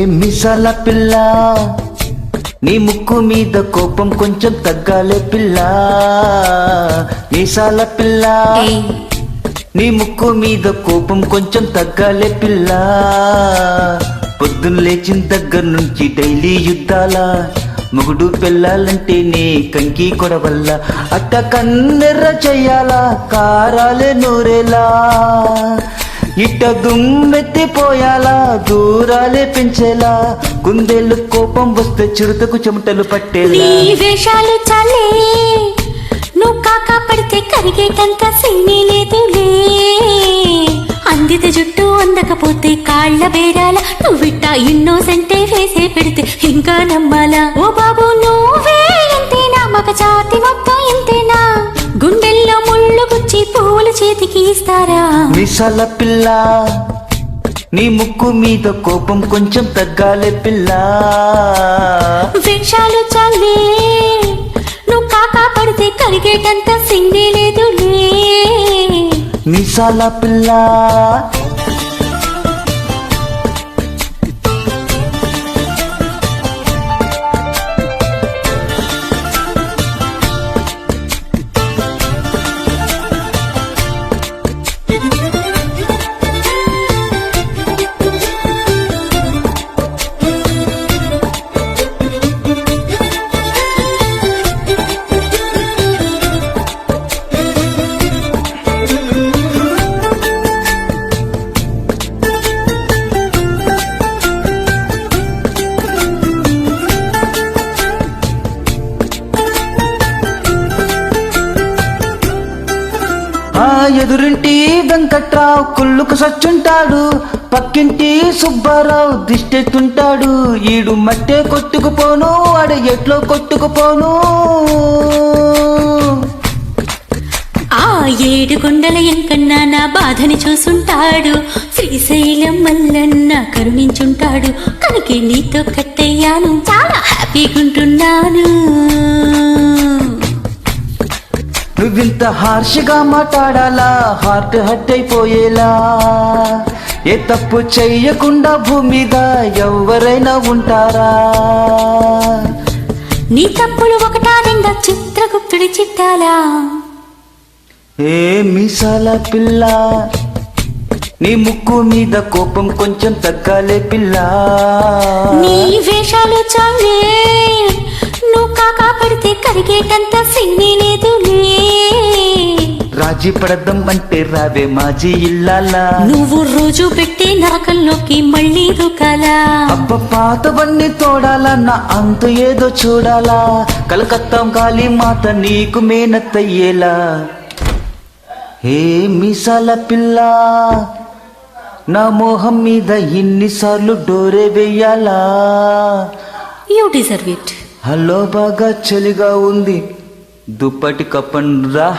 మిసాల పిల్ల నీ ముక్కు మీద కోపం కొంచెం తగ్గాలే పిల్ల. మీసాల పిల్ల నీ ముక్కు మీద కోపం కొంచెం తగ్గాలే పిల్ల. పొద్దున్న లేచిన దగ్గర నుంచి డైలీ యుద్ధాల మొగుడు పెళ్ళాలంటేనే కంకి కొడవల్ల. అట్ట కన్నెర్ర చెయ్యాలా కారాలే నూరేలా. ఇట్ట దుమ్మెత్తిపోయాలా దూరాలే పెంచేలా. కుందేళ్ళు కోపం వస్తే చిరుతకు చెమటలు పట్టేలా. వేషాలు చాలే నువ్వు కాక పడితే కరిగేటంత సీనీ లేదులే. అందిత జుట్టు అందకపోతే కాళ్ళ బేరాల. నువ్విట్ట ఇన్నోసెంటే వేసే పెడితే ఇంకా నమ్మాలా. ఓ బాబు నువ్వే ఎంతేనా మగ జాతి మొత్తం ఎంతేనా. గుండెల్లో ముళ్ళు గుచ్చి పూల చేతికి ఇస్తారా. మిసాల పిల్ల నీ ముక్కు మీద కోపం కొంచెం తగ్గాలే పిల్ల. వేషాలు చాలే నువ్వు కాక పడితే కరిగేటంత సింగే లేదులే. మిసాల పిల్ల ఎదురింటి వెంకట్రావు కుళ్ళుకు సచ్చుంటాడు. పక్కింటి సుబ్బారావు దిష్టెత్తుంటాడు. ఈడు మట్టే కొట్టుకుపోను వాడు ఎట్లో కొట్టుకుపోను. ఆ ఏడు కొండల ఎంకన్నా నా బాధని చూసుంటాడు. శ్రీశైలం మల్లన్న కరుణించుంటాడు. కనుకే నీతో కట్టయ్యాను చాలా హ్యాపీగుంటున్నాను. నువ్వింత హార్ష్గా మాట్లాడాలా హార్ట్ హట్ అయిపోయేలా. ఏ తప్పు చెయ్యకుండా భూమి మీద ఎవరైనా ఉంటారా. నీ తప్పులు ఒకటా రెండా చిత్రగుప్తుడి చిట్టాలా. ఏ మీసాల పిల్ల నీ ముక్కు మీద కోపం కొంచెం తగ్గాలే పిల్ల. నీ వేషాలు చాలే నువ్వు కాక పడితే కరిగేటంత సిన్ని లేదులే. రాజీ పడద్దాం అంటే రావే మాజీ ఇల్లాలా. నువ్వు రోజు పెట్టే నరకంలోకి మళ్ళీ దూకాలా. అబ్బ పాతవన్నీ తోడాలన్న అంత ఏదో చూడాలా. కలకత్తాం గాలి మాత నీకు మేనత్తయ్యేలా. ఏ మీసాల పిల్ల నా మోహం మీద ఇన్నిసార్లు డోరే వెయ్యాలా. You deserve it. హలో బాగా చలిగా ఉంది దుప్పటి కప్పండ్రా.